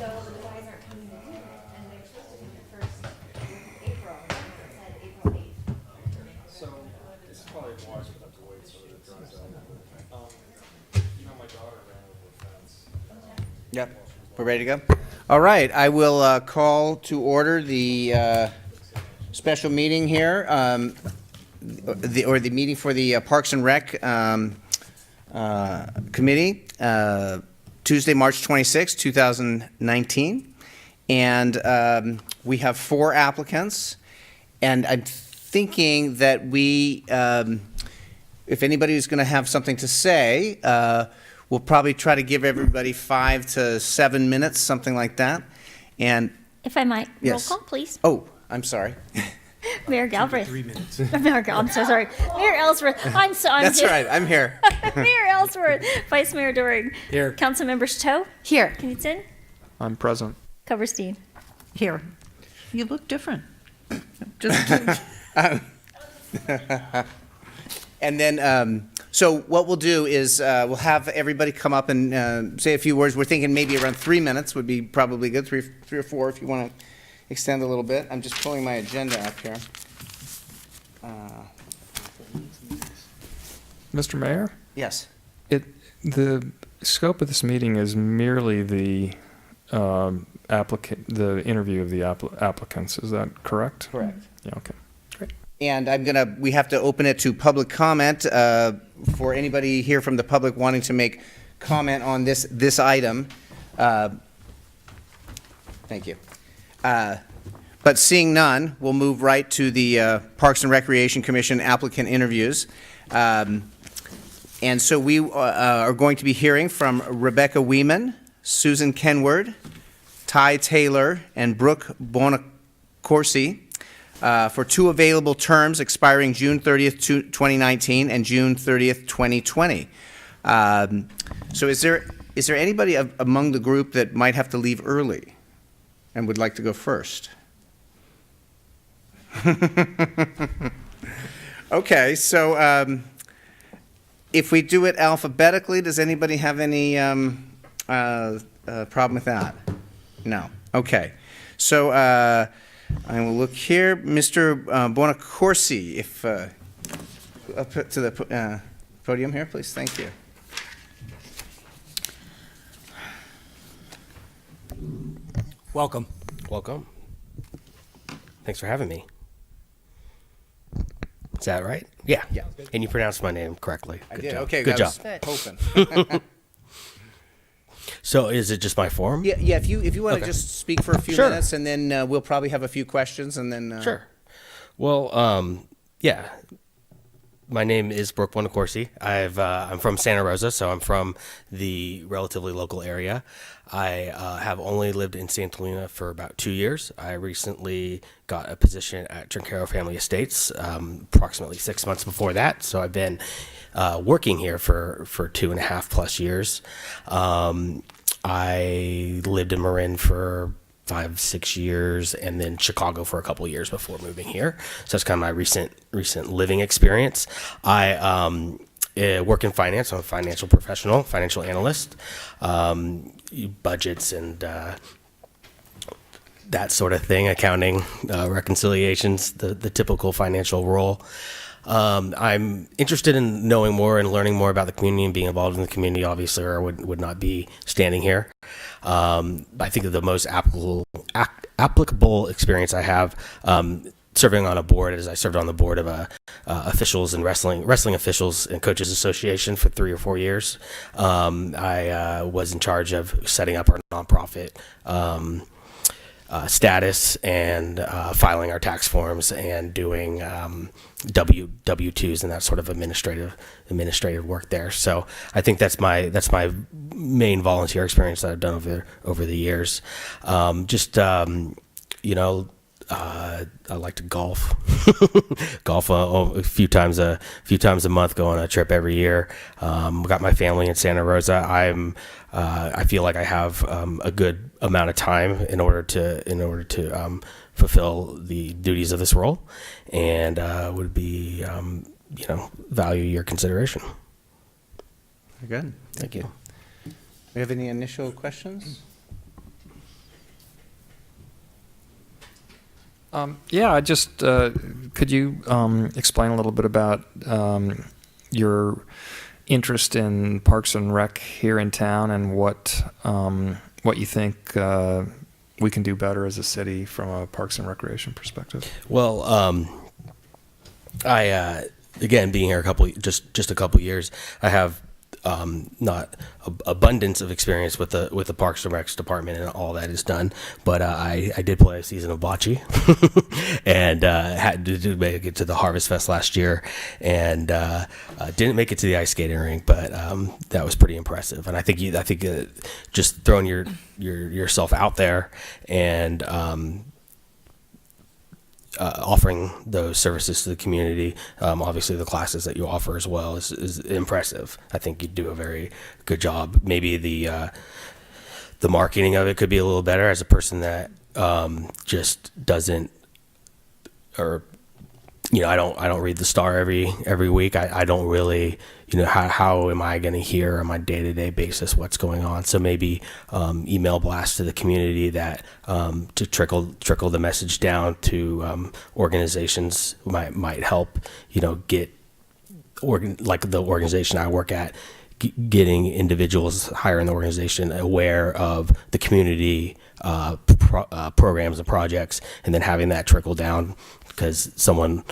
So the guys aren't coming in, and they're supposed to come in first April, and it said April 8th. So it's probably wise for them to wait so that it dries out. My daughter ran over a fence. Yep. We're ready to go? All right. I will call to order the special meeting here, the meeting for the Parks and Rec Committee, Tuesday, March 26, 2019. And we have 4 applicants. And I'm thinking that we, if anybody is going to have something to say, we'll probably try to give everybody 5 to 7 minutes, something like that. And if I might, yes. roll call, please. Oh, I'm sorry. Mayor Galbraith. 3 minutes. I'm so sorry. Mayor Ellsworth. I'm That's here. right. I'm here. Mayor Ellsworth. Vice Mayor Doring. Here. Councilmember Chateau. Here. Knudsen. I'm present. Coverstein. Here. You look different. And then, so what we'll do is we'll have everybody come up and say a few words. We're thinking maybe around 3 minutes would be probably good, three or four if you want to extend a little bit. I'm just pulling my agenda up here. Mr. Mayor, Yes. the scope of this meeting is merely the the interview of the applicants. Is that correct? Correct. Yeah. Okay. Great. And we have to open it to public comment for anybody here from the public wanting to make comment on this item. Thank you. But seeing none, we'll move right to the Parks and Recreation Commission applicant interviews. And so we are going to be hearing from Rebekah Weeman, Susan Kenward, Tye R, and Brook Buonaccorsi for 2 available terms expiring June 30th, 2019 and June 30th, 2020. So is there anybody among the group that might have to leave early and would like to go first? Okay, so if we do it alphabetically, does anybody have any problem with that? No. Okay. So I will look here. Mr. Buonaccorsi, if up to the podium here, please. Thank you. Welcome. Thanks for having me. Is that right? Yeah. Yeah. And you pronounced my name correctly. I Good did. job. Okay, Good I job. was hoping. So is it just my form? Yeah. If you want to Okay. just speak for a few Sure. minutes, and then we'll probably have a few questions, and then Sure. Well, yeah. My name is Brook Buonaccorsi. I'm from Santa Rosa, so I'm from the relatively local area. I have only lived in Santa Luna for about 2 years. I recently got a position at Trincaro Family Estates approximately 6 months before that, so I've been working here for 2.5 plus years. I lived in Marin for 5-6 years, and then Chicago for a couple of years before moving here. So that's kind of my recent living experience. I work in finance. I'm a financial professional, financial analyst, budgets and that sort of thing, accounting, reconciliations, the typical financial role. I'm interested in knowing more and learning more about the community and being involved in the community, obviously, or I would not be standing here. I think that the most applicable experience I have serving on a board is I served on the board of officials and wrestling officials and coaches association for 3 or 4 years. I was in charge of setting up our nonprofit status and filing our tax forms and doing W-2s and that sort of administrative work there. So I think that's my main volunteer experience that I've done over the years. I like to golf. Golf a few times a month. Go on a trip every year. Got my family in Santa Rosa. I feel like I have a good amount of time in order to fulfill the duties of this role, and would be value your consideration. Very good. Thank you. We have any initial questions? Yeah, I just could you explain a little bit about your interest in Parks and Rec here in town and what you think we can do better as a city from a Parks and Recreation perspective? Well, I again, being here just a couple years, I have not abundance of experience with the Parks and Recs department and all that is done, but I did play a season of bocce and had to make it to the Harvest Fest last year, and didn't make it to the ice skating rink, but that was pretty impressive. And I think just throwing yourself out there and offering those services to the community, obviously the classes that you offer as well is impressive. I think you do a very good job. Maybe the marketing of it could be a little better as a person that just doesn't, or I don't read the Star every week. I don't really, how am I going to hear on my day-to-day basis what's going on? So maybe email blasts to the community that to trickle the message down to organizations might help, get like the organization I work at, getting individuals higher in the organization aware of the community programs and projects, and then having that trickle down, because someone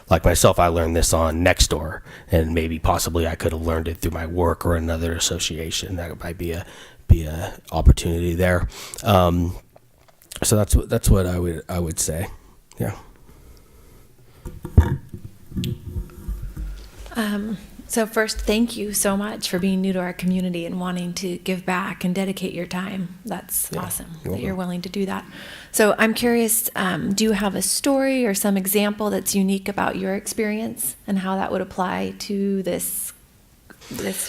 like myself, I learned this on Nextdoor, and maybe possibly I could have learned it through my work or another association. That might be a opportunity there. So that's what I would say. Yeah. So first, thank you so much for being new to our community and wanting to give back and dedicate your time. That's awesome that you're willing to do that. So I'm curious, do you have a story or some example that's unique about your experience and how that would apply to this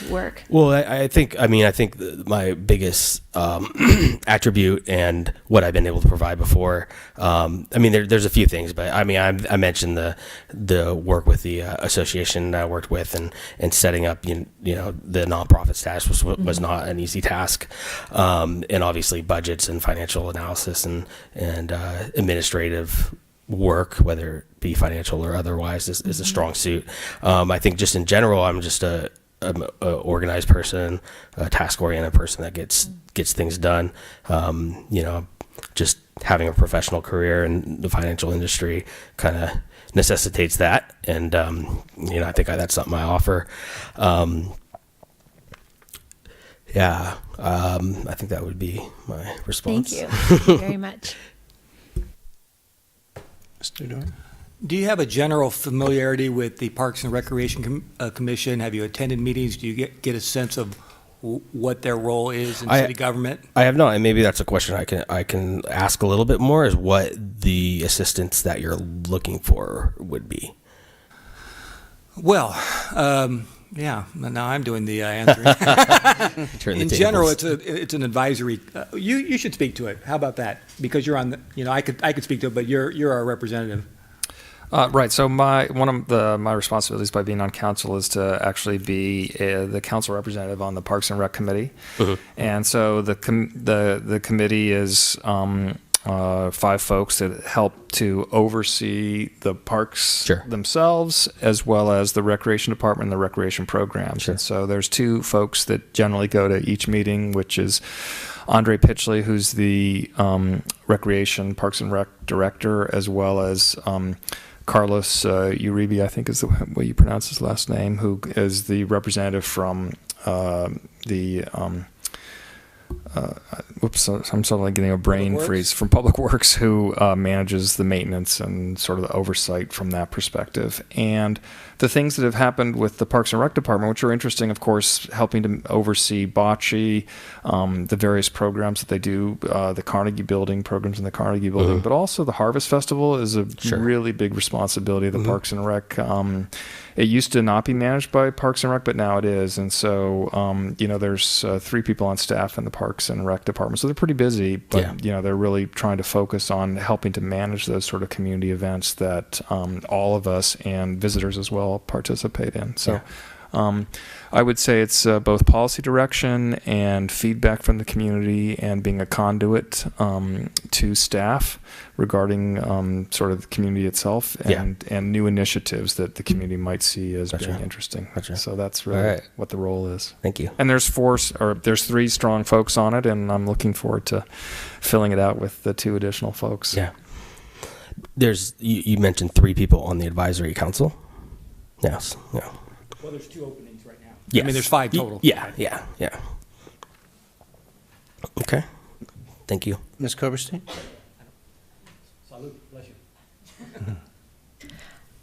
work? Well, I think my biggest attribute and what I've been able to provide before, there's a few things, but I mentioned the work with the association I worked with and setting up, the nonprofit status was not an easy task. And obviously budgets and financial analysis and administrative work, whether it be financial or otherwise, is a strong suit. I think just in general, I'm just a organized person, a task-oriented person that gets things done. Just having a professional career in the financial industry kind of necessitates that, and I think that's something I offer. I think that would be my response. Thank you. Thank you very much. Mr. Dorn? Do you have a general familiarity with the Parks and Recreation Commission? Have you attended meetings? Do you get a sense of what their role is in city government? I have not, and maybe that's a question I can ask a little bit more, is what the assistance that you're looking for would be. Well, now I'm doing the answering. In general, it's an advisory. You should speak to it. How about that? Because you're on I could speak to it, but you're our representative. Right. So my responsibilities by being on council is to actually be the council representative on the Parks and Rec committee, and so the committee is 5 folks that help to oversee the parks themselves, as well as the recreation department and the recreation programs. And so there's 2 folks that generally go to each meeting, which is Andre Pitchley, who's the recreation Parks and Rec director, as well as Carlos Uribe, I think is the way you pronounce his last name, who is the representative from the I'm suddenly getting a brain freeze, from Public Works, who manages the maintenance and sort of the oversight from that perspective. And the things that have happened with the Parks and Rec department, which are interesting, of course, helping to oversee bocce, the various programs that they do, the Carnegie Building programs in the Carnegie Building, but also the Harvest Festival is a really big responsibility of the Parks and Rec. It used to not be managed by Parks and Rec, but now it is. And so, there's 3 people on staff in the Parks and Rec department. So they're pretty busy, but, they're really trying to focus on helping to manage those sort of community events that all of us and visitors as well participate in. So I would say it's both policy direction and feedback from the community and being a conduit to staff regarding sort of the community itself and new initiatives that the community might see as being interesting. So that's really what the role is. Thank you. And there's 3 strong folks on it, and I'm looking forward to filling it out with the 2 additional folks. Yeah. You mentioned 3 people on the advisory council. Yes. Yeah. Well, there's 2 openings right now. Yes. I mean, there's 5 total. Yeah. Okay. Thank you. Ms. Koberstein? Salud. Bless you.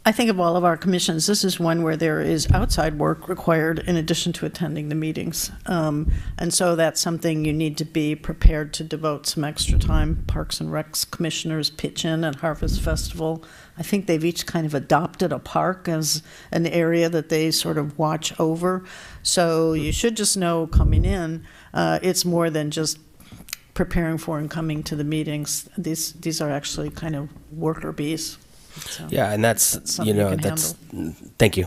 I think of all of our commissions, this is one where there is outside work required in addition to attending the meetings. And so that's something you need to be prepared to devote some extra time. Parks and Recs commissioners pitch in at Harvest Festival. I think they've each kind of adopted a park as an area that they sort of watch over. So you should just know coming in, it's more than just preparing for and coming to the meetings. These are actually kind of worker bees. So yeah, and that's something you can handle. Thank you.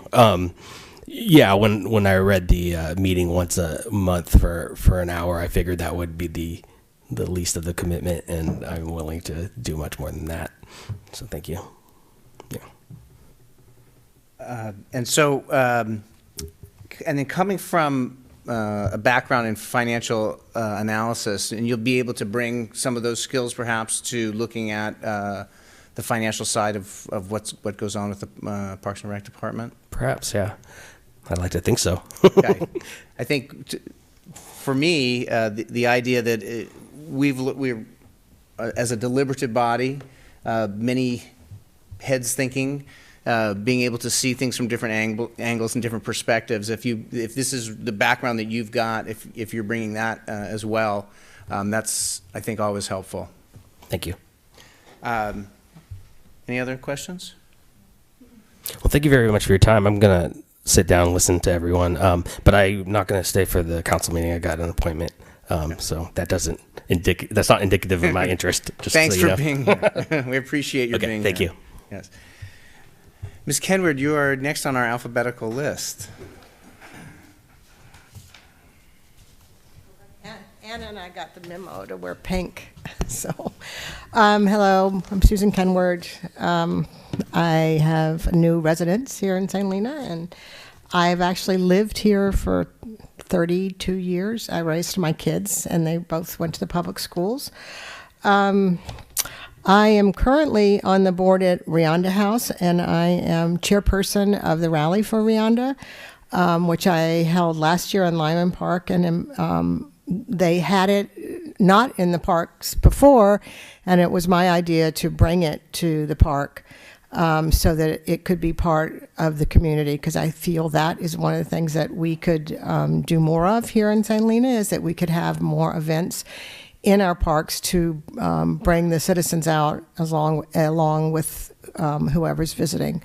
Yeah, when I read the meeting once a month for an hour, I figured that would be the least of the commitment, and I'm willing to do much more than that. So thank you. Yeah. And so, and then coming from a background in financial analysis, and you'll be able to bring some of those skills perhaps to looking at the financial side of what goes on with the Parks and Rec department? Perhaps, yeah. I'd like to think so. Okay. I think for me, the idea that we're as a deliberative body, many heads thinking, being able to see things from different angles and different perspectives. If this is the background that you've got, if you're bringing that as well, that's, I think, always helpful. Thank you. Any other questions? Well, thank you very much for your time. I'm going to sit down and listen to everyone, but I'm not going to stay for the council meeting. I got an appointment, so that's not indicative of my interest. Just Thanks so you for know. being here. We appreciate your being thank here. you. Yes. Ms. Kenward, you are next on our alphabetical list. Anna and I got the memo to wear pink. So, hello, I'm Susan Kenward. I have a new residence here in St. Helena, and I've actually lived here for 32 years. I raised my kids, and they both went to the public schools. I am currently on the board at Rianda House, and I am chairperson of the Rally for Rianda, which I held last year in Lyman Park, and they had it not in the parks before, and it was my idea to bring it to the park so that it could be part of the community, because I feel that is one of the things that we could do more of here in St. Helena, is that we could have more events in our parks to bring the citizens out along with whoever's visiting.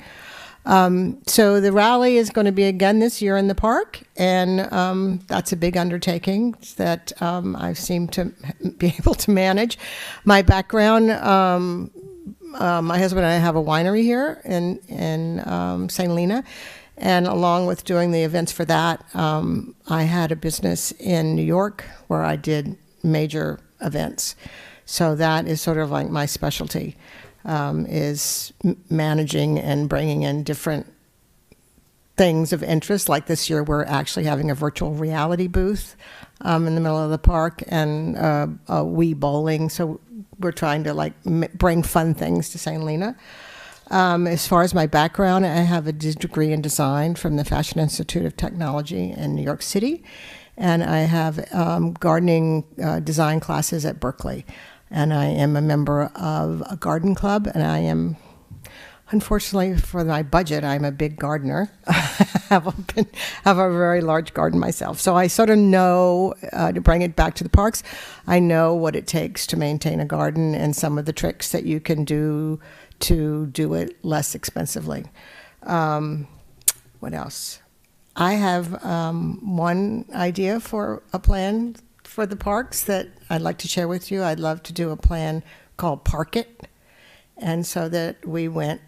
So the rally is going to be again this year in the park, and that's a big undertaking that I seem to be able to manage. My background, my husband and I have a winery here in St. Helena, and along with doing the events for that, I had a business in New York where I did major events. So that is sort of like my specialty. Is managing and bringing in different things of interest. Like this year, we're actually having a virtual reality booth in the middle of the park, and a Wii bowling. So we're trying to bring fun things to St. Helena. As far as my background, I have a degree in design from the Fashion Institute of Technology in New York City, and I have gardening design classes at Berkeley. And I am a member of a garden club, and I am, unfortunately for my budget, I'm a big gardener. I have a very large garden myself. So I sort of know, to bring it back to the parks, I know what it takes to maintain a garden and some of the tricks that you can do to do it less expensively. What else? I have one idea for a plan for the parks that I'd like to share with you. I'd love to do a plan called Park It, and so that we went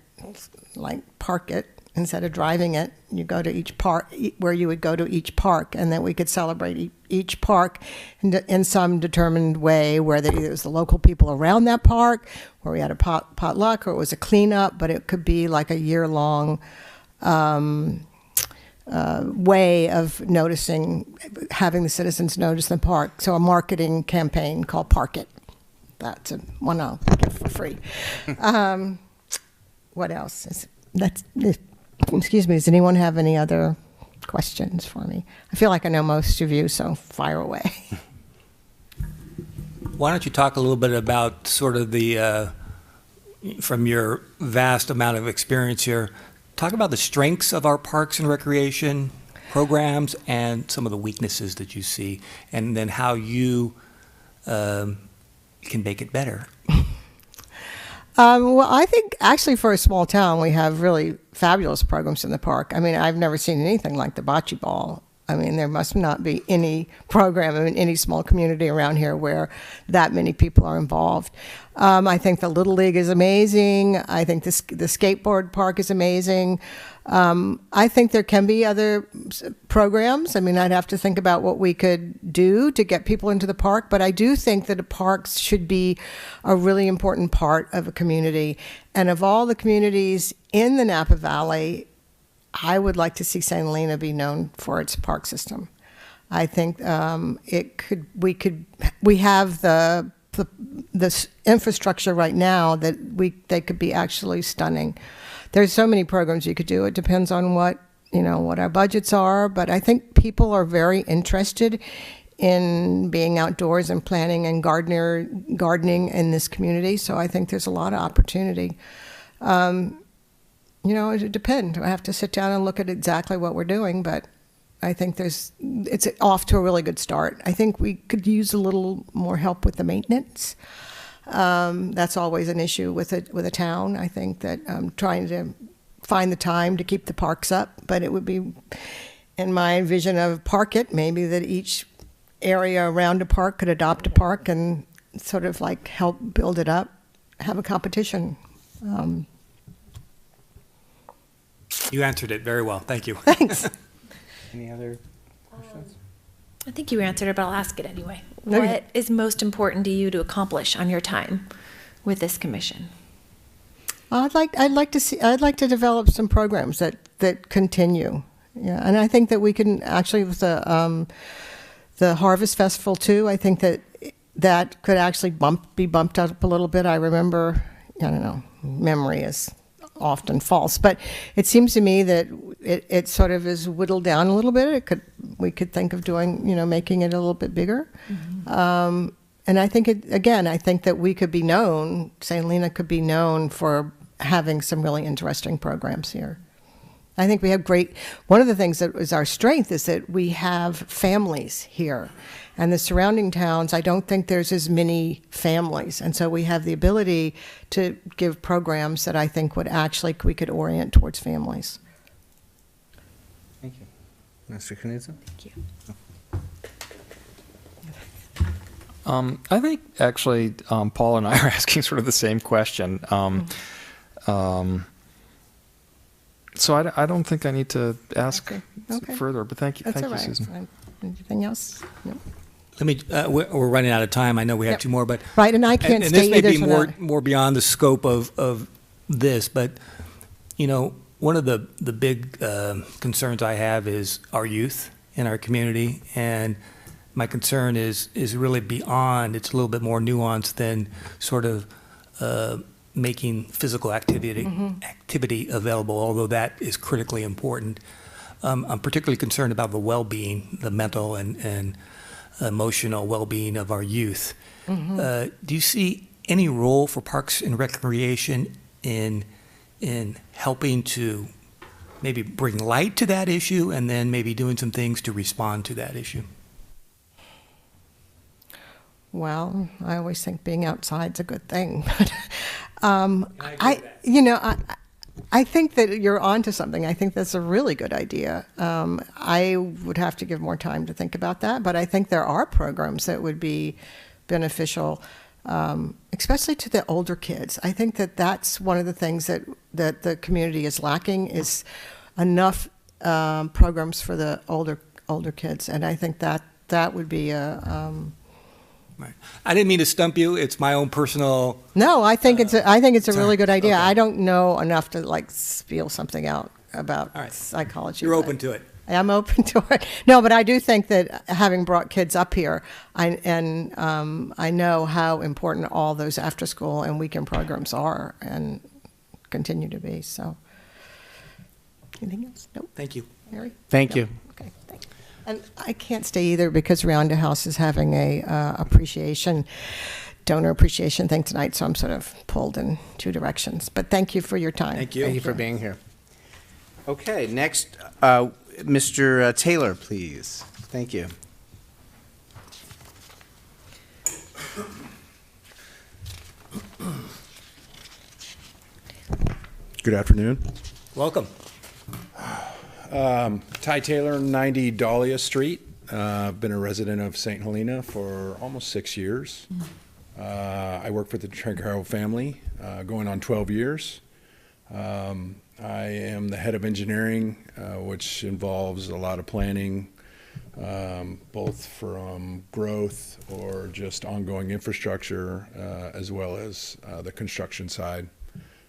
like Park It instead of driving it. You go to each park, where you would go to each park, and that we could celebrate each park in some determined way, where it was the local people around that park, where we had a potluck, or it was a cleanup, but it could be like a year-long way of having the citizens notice the park. So a marketing campaign called Park It. That's one I'll give for free. What else? Excuse me, does anyone have any other questions for me? I feel like I know most of you, so fire away. Why don't you talk a little bit about sort of from your vast amount of experience here, talk about the strengths of our parks and recreation programs and some of the weaknesses that you see, and then how you can make it better. Well, I think actually for a small town, we have really fabulous programs in the park. I mean, I've never seen anything like the bocce ball. I mean, there must not be any program in any small community around here where that many people are involved. I think the Little League is amazing. I think the skateboard park is amazing. I think there can be other programs. I mean, I'd have to think about what we could do to get people into the park, but I do think that the parks should be a really important part of a community. And of all the communities in the Napa Valley, I would like to see St. Helena be known for its park system. I think we have the infrastructure right now that they could be actually stunning. There's so many programs you could do. It depends on what our budgets are, but I think people are very interested in being outdoors and planting and gardening in this community. So I think there's a lot of opportunity. It depends. I have to sit down and look at exactly what we're doing, but I think it's off to a really good start. I think we could use a little more help with the maintenance. That's always an issue with a town. I think that trying to find the time to keep the parks up, but it would be, in my vision of Park It, maybe that each area around a park could adopt a park and sort of like help build it up, have a competition. You answered it very well. Thank you. Thanks. Any other questions? I think you answered it, but I'll ask it anyway. Okay. What is most important to you to accomplish on your time with this commission? I'd like to develop some programs that continue. Yeah, and I think that we can actually with the Harvest Festival too. I think that could actually be bumped up a little bit. I remember, I don't know, memory is often false, but it seems to me that it sort of is whittled down a little bit. We could think of doing, making it a little bit bigger. Mm-hmm. And I think I think that we could be known, St. Helena could be known for having some really interesting programs here. I think we have one of the things that is our strength is that we have families here. And the surrounding towns, I don't think there's as many families. And so we have the ability to give programs that I think we could orient towards families. Thank you. Mr. Knudsen? Thank you. I think actually Paul and I are asking sort of the same question. So I don't think I need to ask further, but thank you. That's Thank all you, right. Susan. Anything else? No. Let me. We're running out of time. I know we have Yep. two more, but Right, and I can't and stay this may either be tonight. more beyond the scope of this, but one of the big concerns I have is our youth in our community, and my concern is really beyond. It's a little bit more nuanced than sort of making physical activity available, although that is critically important. I'm particularly concerned about the well-being, the mental and emotional well-being of our youth. Mm-hmm. Do you see any role for Parks and Recreation in helping to maybe bring light to that issue and then maybe doing some things to respond to that issue? Well, I always think being outside's a good thing. I think that you're onto something. I think that's a really good idea. I would have to give more time to think about that, but I think there are programs that would be beneficial. especially to the older kids. I think that that's one of the things that the community is lacking is enough programs for the older kids, and I think that would be a. Right. I didn't mean to stump you. It's my own personal. No, I think it's a really good idea. Okay. I don't know enough to like spiel something out about All right. psychology. You're but open to it. I'm open to it. No, but I do think that having brought kids up here, I know how important all those after school and weekend programs are and continue to be. So, anything else? Nope. Thank you. Mary? Thank No. you. Okay, thanks. And I can't stay either because Rionda House is having a donor appreciation thing tonight, so I'm sort of pulled in two directions. But thank you for your time. Thank you. Thank you for being here. Okay, next, Mr. Taylor, please. Thank you. Good afternoon. Welcome. Tye Taylor, 90 Dahlia Street. I've been a resident of St. Helena for almost 6 years. I work for the Tregaro family, going on 12 years. I am the head of engineering, which involves a lot of planning, both from growth or just ongoing infrastructure, as well as the construction side.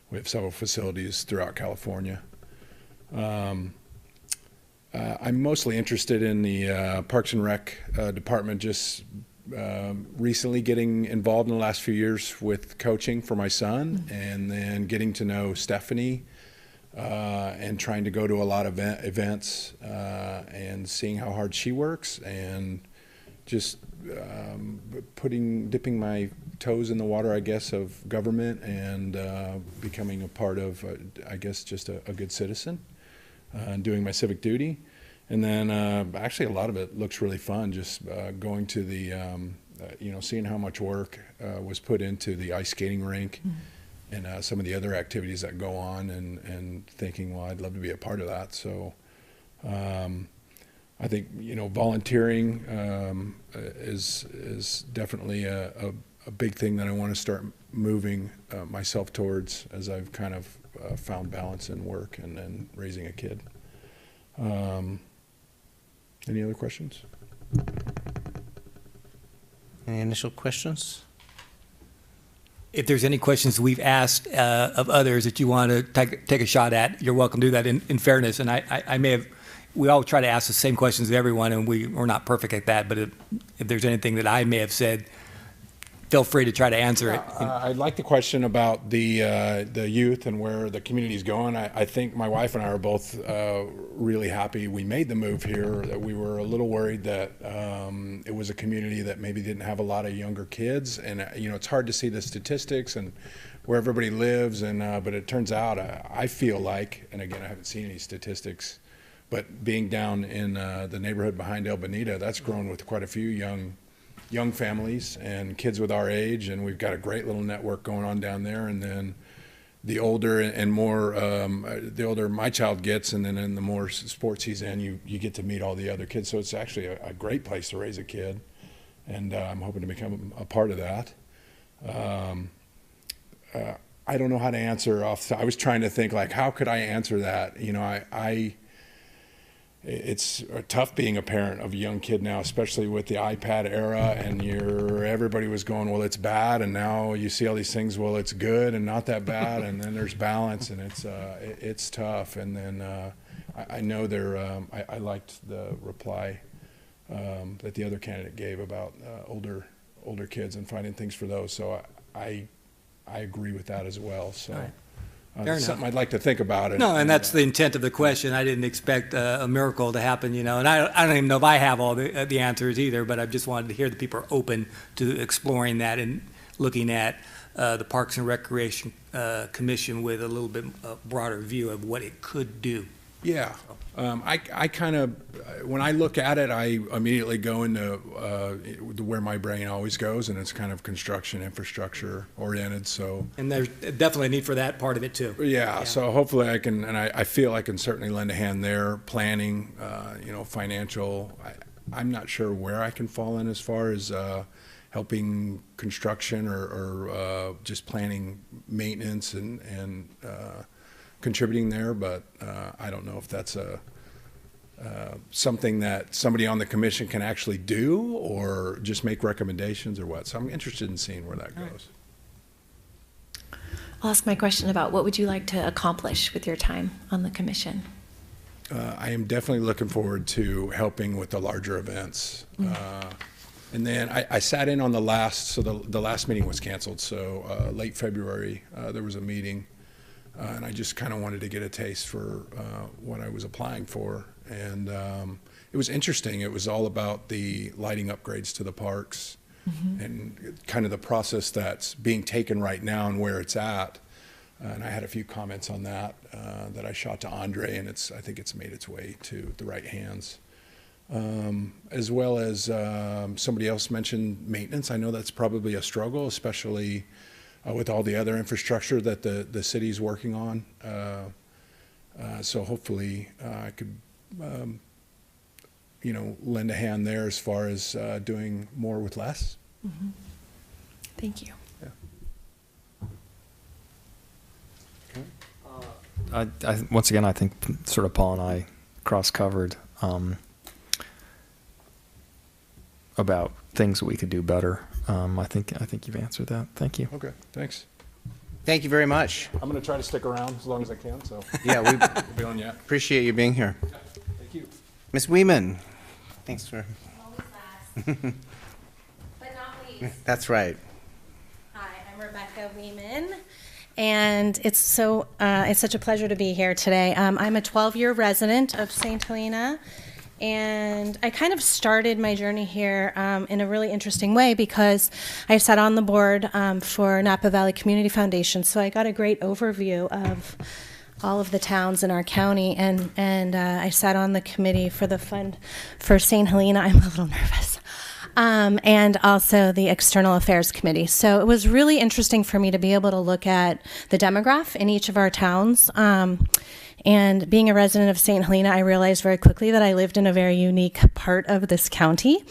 We have several facilities throughout California. I'm mostly interested in the Parks and Rec department, just recently getting involved in the last few years with coaching for my son, and then getting to know Stephanie and trying to go to a lot of events and seeing how hard she works, and just dipping my toes in the water, I guess, of government, and becoming a part of, I guess, just a good citizen, and doing my civic duty. And then actually a lot of it looks really fun, just going to the, seeing how much work was put into the ice skating rink and some of the other activities that go on, and thinking, well, I'd love to be a part of that. So I think, volunteering is definitely a big thing that I want to start moving myself towards, as I've kind of found balance in work and then raising a kid. Any other questions? Any initial questions? If there's any questions we've asked of others that you want to take a shot at, you're welcome to do that in fairness. And I may have, we all try to ask the same questions to everyone, and we're not perfect at that. But if there's anything that I may have said, feel free to try to answer it. I like the question about the youth and where the community is going. I think my wife and I are both really happy we made the move here. That we were a little worried that it was a community that maybe didn't have a lot of younger kids, and it's hard to see the statistics and where everybody lives. And but it turns out, I feel like, and again, I haven't seen any statistics, but being down in the neighborhood behind El Bonita, that's grown with quite a few young families and kids with our age, and we've got a great little network going on down there. And then the older and more, the older my child gets, and then in the more sports he's in, you get to meet all the other kids. So it's actually a great place to raise a kid, and I'm hoping to become a part of that. I don't know how to answer I was trying to think, like, how could I answer that? It's tough being a parent of a young kid now, especially with the iPad era, and everybody was going, well, it's bad, and now you see all these things, well, it's good and not that bad, and then there's balance, and it's tough. And then I know I liked the reply that the other candidate gave about older kids and finding things for those. So I agree with that as well. So. Right. It's something I'd like to think about it. No, and that's the intent of the question. I didn't expect a miracle to happen, and I don't even know if I have all the answers either, but I just wanted to hear that people are open to exploring that and looking at the Parks and Recreation Commission with a little bit broader view of what it could do. Yeah. I kind of, when I look at it, I immediately go into where my brain always goes, and it's kind of construction, infrastructure oriented. So, and there's definitely a need for that part of it too. Yeah. So hopefully I can, and I feel I can certainly lend a hand there. Planning, financial. I'm not sure where I can fall in as far as helping construction or just planning maintenance and contributing there, but I don't know if that's something that somebody on the commission can actually do or just make recommendations or what. So I'm interested in seeing where that goes. I'll ask my question about what would you like to accomplish with your time on the commission? I am definitely looking forward to helping with the larger events. And then I sat in on the last, so the last meeting was canceled, so late February there was a meeting, and I just kind of wanted to get a taste for what I was applying for. And it was interesting. It was all about the lighting upgrades to the parks and kind of the process that's being taken right now and where it's at. And I had a few comments on that that I shot to Andre, and I think it's made its way to the right hands. As well as somebody else mentioned maintenance. I know that's probably a struggle, especially with all the other infrastructure that the city's working on. So hopefully I could, lend a hand there as far as doing more with less. Thank you. Once again, I think sort of Paul and I cross-covered about things that we could do better. I think you've answered that. Thank you. Okay, thanks. Thank you very much. I'm going to try to stick around as long as I can. So Yeah, we we'll be on yet. appreciate you being here. Thank you. Ms. Weeman, thanks for, Always last, but not least. that's right. Hi, I'm Rebekah Weeman, and it's such a pleasure to be here today. I'm a 12-year resident of St. Helena, and I kind of started my journey here in a really interesting way because I sat on the board for Napa Valley Community Foundation, so I got a great overview of all of the towns in our county, and I sat on the committee for the fund for St. Helena. I'm a little nervous. And also the External Affairs Committee. So it was really interesting for me to be able to look at the demographic in each of our towns. And being a resident of St. Helena, I realized very quickly that I lived in a very unique part of this county.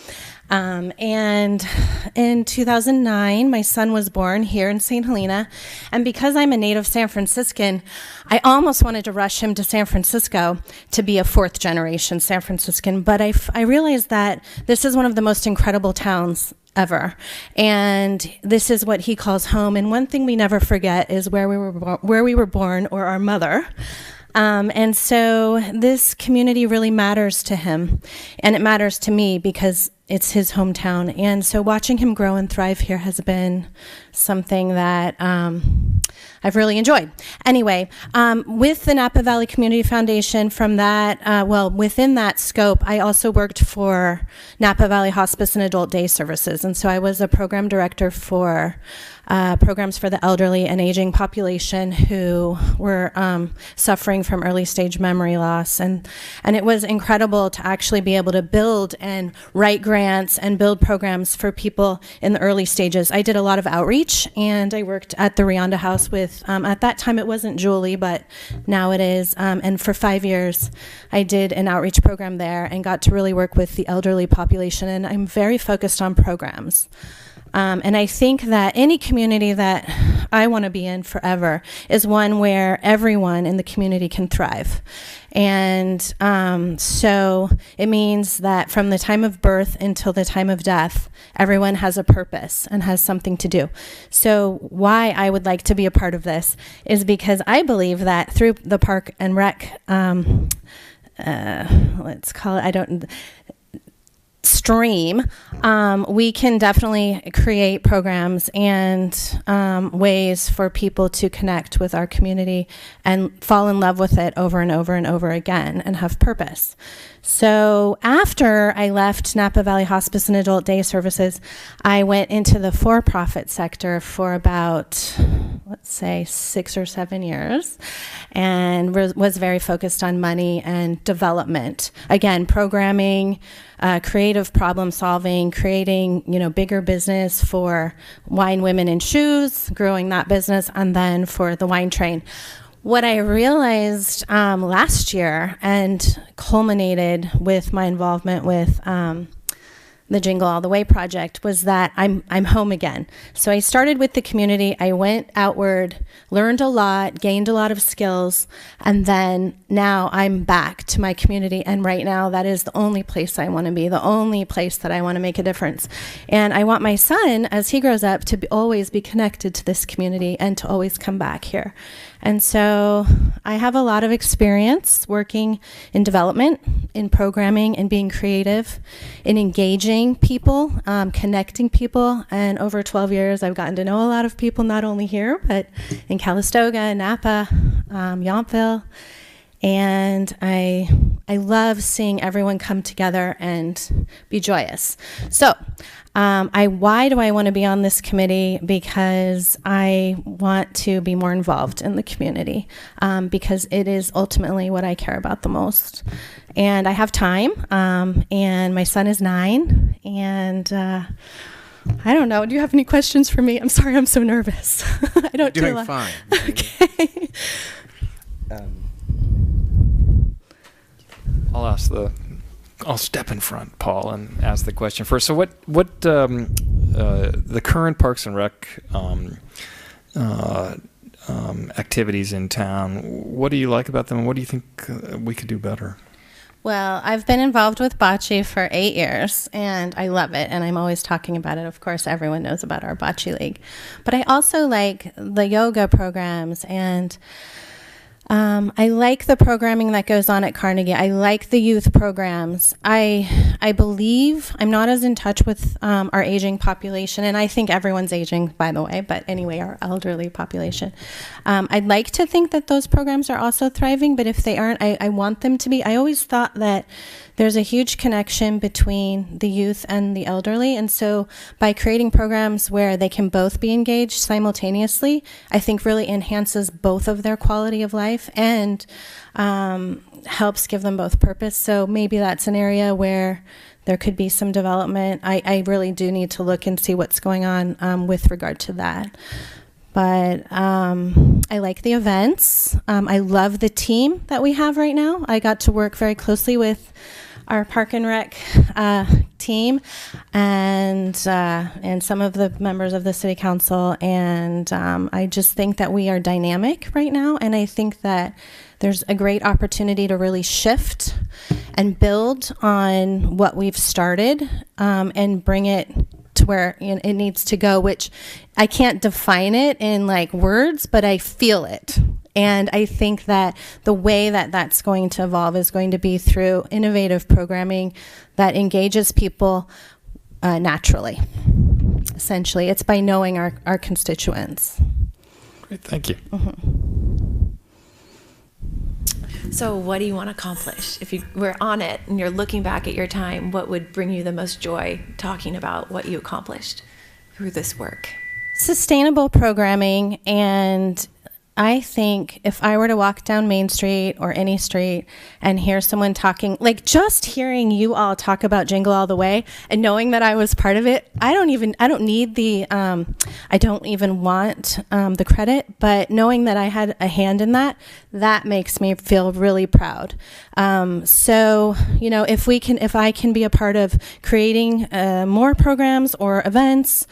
And in 2009, my son was born here in St. Helena. And because I'm a native San Franciscan, I almost wanted to rush him to San Francisco to be a fourth generation San Franciscan. But I realized that this is one of the most incredible towns ever. And this is what he calls home. And one thing we never forget is where we were born, or our mother. And so this community really matters to him, and it matters to me because it's his hometown. And so watching him grow and thrive here has been something that I've really enjoyed. Anyway, with the Napa Valley Community Foundation, from that, within that scope, I also worked for Napa Valley Hospice and Adult Day Services. And so I was a program director for programs for the elderly and aging population who were suffering from early stage memory loss. And it was incredible to actually be able to build and write grants and build programs for people in the early stages. I did a lot of outreach, and I worked at the Rionda House with, at that time it wasn't Julie, but now it is. And for 5 years, I did an outreach program there and got to really work with the elderly population. And I'm very focused on programs. And I think that any community that I want to be in forever is one where everyone in the community can thrive. And so it means that from the time of birth until the time of death, everyone has a purpose and has something to do. So why I would like to be a part of this is because I believe that through the Park and Rec, let's call it, stream, we can definitely create programs and ways for people to connect with our community and fall in love with it over and over and over again and have purpose. So after I left Napa Valley Hospice and Adult Day Services, I went into the for-profit sector for about, let's say, 6 or 7 years, and was very focused on money and development. Again, programming, creative problem solving, creating, bigger business for Wine Women in Shoes, growing that business, and then for the wine train. What I realized last year and culminated with my involvement with the Jingle All the Way project was that I'm home again. So I started with the community. I went outward, learned a lot, gained a lot of skills, and then now I'm back to my community. And right now, that is the only place I want to be, the only place that I want to make a difference. And I want my son, as he grows up, to always be connected to this community and to always come back here. And so I have a lot of experience working in development, in programming, in being creative, in engaging people, connecting people. And over 12 years, I've gotten to know a lot of people, not only here, but in Calistoga, Napa, Yountville. And I love seeing everyone come together and be joyous. So why do I want to be on this committee? Because I want to be more involved in the community, because it is ultimately what I care about the most. And I have time, and my son is 9, and I don't know. Do you have any questions for me? I'm sorry, I'm so nervous. I don't do a lot. Fine. Okay. I'll step in front, Paul, and ask the question first. So what the current Parks and Rec activities in town, what do you like about them, and what do you think we could do better? Well, I've been involved with bocce for 8 years, and I love it, and I'm always talking about it. Of course, everyone knows about our bocce league. But I also like the yoga programs, and I like the programming that goes on at Carnegie. I like the youth programs. I believe, I'm not as in touch with our aging population, and I think everyone's aging, by the way, but anyway, our elderly population. I'd like to think that those programs are also thriving, but if they aren't, I want them to be. I always thought that there's a huge connection between the youth and the elderly, and so by creating programs where they can both be engaged simultaneously, I think really enhances both of their quality of life and helps give them both purpose. So maybe that's an area where there could be some development. I really do need to look and see what's going on with regard to that. But I like the events. I love the team that we have right now. I got to work very closely with our Park and Rec team and some of the members of the City Council. And I just think that we are dynamic right now. And I think that there's a great opportunity to really shift and build on what we've started and bring it to where it needs to go, which I can't define it in like words, but I feel it. And I think that the way that that's going to evolve is going to be through innovative programming that engages people naturally. Essentially, it's by knowing our constituents. Great, thank you. Mm-hmm. So what do you want to accomplish? If you were on it and you're looking back at your time, what would bring you the most joy talking about what you accomplished through this work? Sustainable programming. And I think if I were to walk down Main Street or any street and hear someone talking, like just hearing you all talk about Jingle All the Way and knowing that I was part of it, I don't even want the credit, but knowing that I had a hand in that makes me feel really proud. So, if I can be a part of creating more programs or events,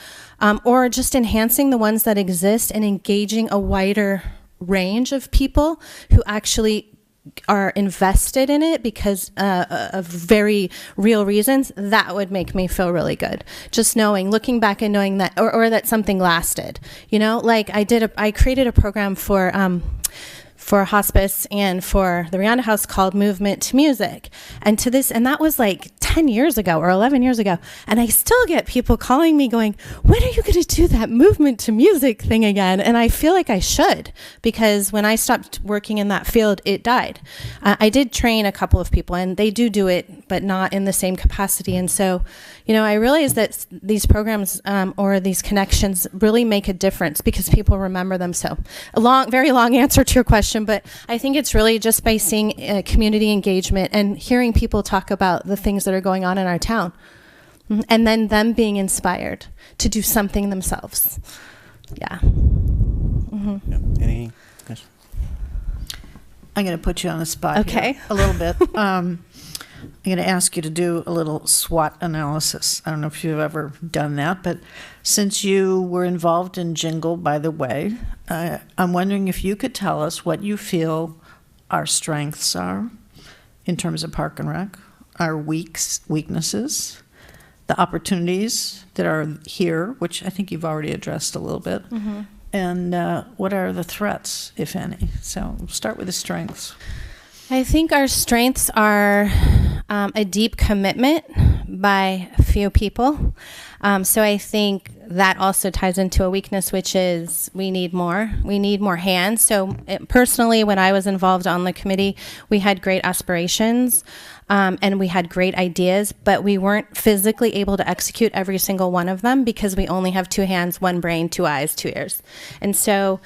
or just enhancing the ones that exist and engaging a wider range of people who actually are invested in it because of very real reasons, that would make me feel really good. Just looking back and knowing that, or that something lasted. Like I created a program for hospice and for the Rihanna House called Movement to Music. And that was like 10 years ago or 11 years ago. And I still get people calling me going, when are you going to do that movement to music thing again? And I feel like I should, because when I stopped working in that field, it died. I did train a couple of people and they do it, but not in the same capacity. And so, I realized that these programs or these connections really make a difference because people remember them. So very long answer to your question, but I think it's really just by seeing community engagement and hearing people talk about the things that are going on in our town, and then them being inspired to do something themselves. Yeah. Mm-hmm. Yep. Any questions? I'm going to put you on the spot Okay. here a little bit. going to ask you to do a little SWOT analysis. I don't know if you've ever done that, but since you were involved in Jingle, by the way, I'm wondering if you could tell us what you feel our strengths are in terms of Park and Rec, our weaknesses, the opportunities that are here, which I think you've already addressed a little bit, and what are the threats, if any? So we'll start with the strengths. I think our strengths are a deep commitment by a few people. So I think that also ties into a weakness, which is we need more. We need more hands. So personally, when I was involved on the committee, we had great aspirations and we had great ideas, but we weren't physically able to execute every single one of them because we only have 2 hands, 1 brain, 2 eyes, 2 ears. And so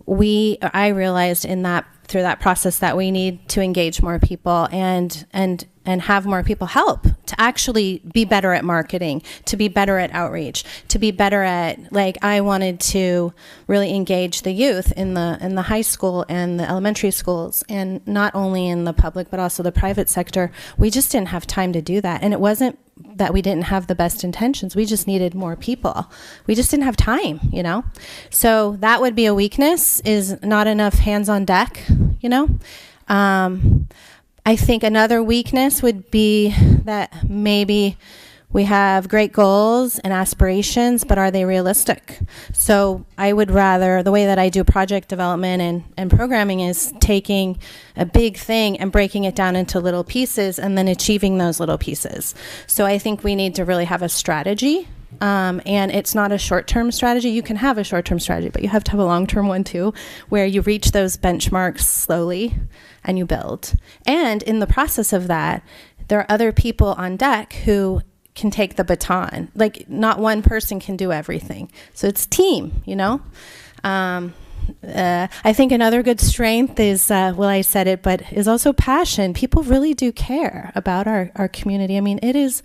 I realized through that process that we need to engage more people and have more people help to actually be better at marketing, to be better at outreach, to be better at, I wanted to really engage the youth in the high school and the elementary schools, and not only in the public but also the private sector. We just didn't have time to do that, and it wasn't that we didn't have the best intentions. We just needed more people. We just didn't have time, So that would be a weakness, is not enough hands on deck, I think another weakness would be that maybe we have great goals and aspirations, but are they realistic? So I would rather, the way that I do project development and programming is taking a big thing and breaking it down into little pieces and then achieving those little pieces. So I think we need to really have a strategy. And it's not a short-term strategy. You can have a short-term strategy, but you have to have a long-term one too, where you reach those benchmarks slowly and you build. And in the process of that, there are other people on deck who can take the baton. Not one person can do everything. So it's team, I think another good strength is, I said it, but is also passion. People really do care about our community. I mean, it is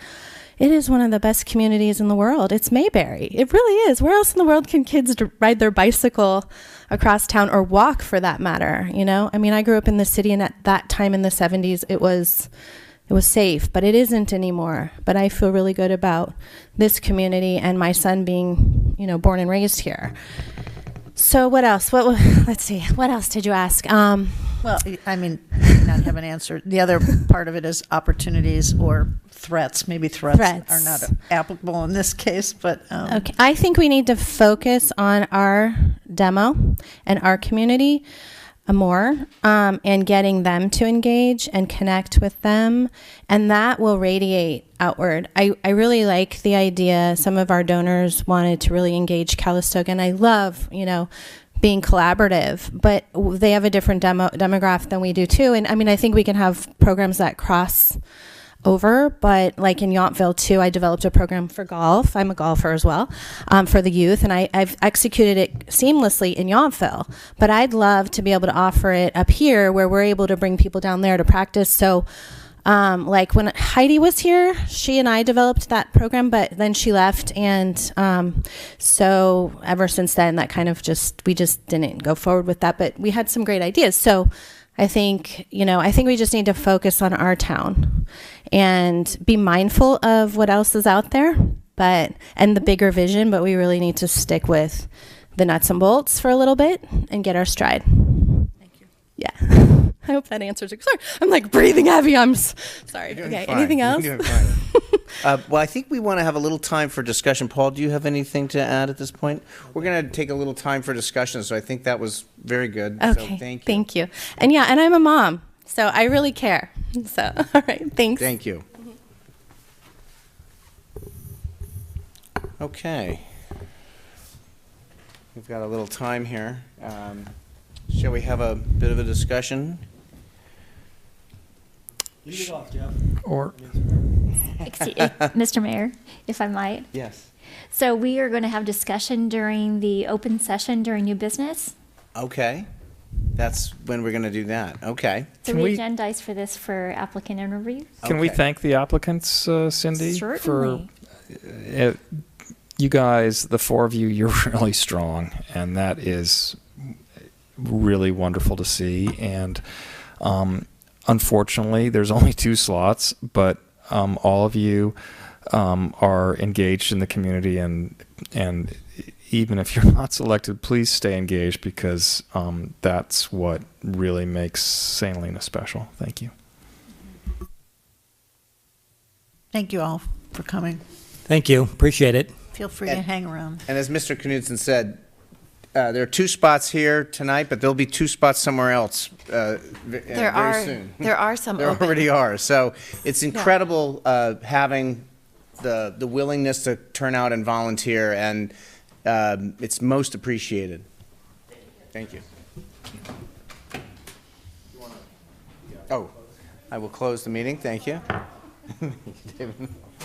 one of the best communities in the world. It's Mayberry. It really is. Where else in the world can kids ride their bicycle across town, or walk for that matter? I mean, I grew up in the city, and at that time in the 70s, it was safe, but it isn't anymore. But I feel really good about this community and my son being, born and raised here. So what else? Let's see. What else did you ask? Well, I mean, you may not have an answer. The other part of it is opportunities or threats. Maybe threats are not applicable in this case, but... Okay. I think we need to focus on our demo and our community more, and getting them to engage and connect with them, and that will radiate outward. I really like the idea. Some of our donors wanted to really engage Calistoga, and I love, being collaborative, but they have a different demographic than we do too. And I mean, I think we can have programs that cross over, but like in Yountville too, I developed a program for golf. I'm a golfer as well, for the youth, and I've executed it seamlessly in Yountville, but I'd love to be able to offer it up here where we're able to bring people down there to practice. So like when Heidi was here, she and I developed that program, but then she left, and so ever since then, that kind of we just didn't go forward with that, but we had some great ideas. So I think we just need to focus on our town and be mindful of what else is out there, and the bigger vision, but we really need to stick with the nuts and bolts for a little bit and get our stride. Thank you. Yeah. I hope that answers it. Sorry, I'm like breathing heavy. I'm sorry. Okay, fine. anything else? You're doing fine. Well, I think we want to have a little time for discussion. Paul, do you have anything to add at this point? We're going to take a little time for discussion, so I think that was very good. Okay, so thank you. And yeah, and I'm a mom, so I really care. So, all right, thanks. Thank you. Okay. We've got a little time here. Shall we have a bit of a discussion? Lead it off, Jeff. Or Mr. Mayor, if I might. Yes. So we are going to have discussion during the open session during new business. Okay. That's when we're going to do that. Okay. So Can we we- agendized for this for applicant interviews. Can we Okay. thank the applicants, Cindy? Certainly. For you guys, the 4 of you, you're really strong, and that is really wonderful to see. And unfortunately, there's only 2 slots, but all of you are engaged in the community, and even if you're not selected, please stay engaged, because that's what really makes St. Helena special. Thank you. Thank you all for coming. Thank you. Appreciate it. Feel free to hang around. And as Mr. Knudsen said, there are 2 spots here tonight, but there'll be 2 spots somewhere else very soon. There are some There open. already are. So it's incredible having the willingness to turn out and volunteer, and it's most appreciated. Thank you. Oh, I will close the meeting. Thank you. David.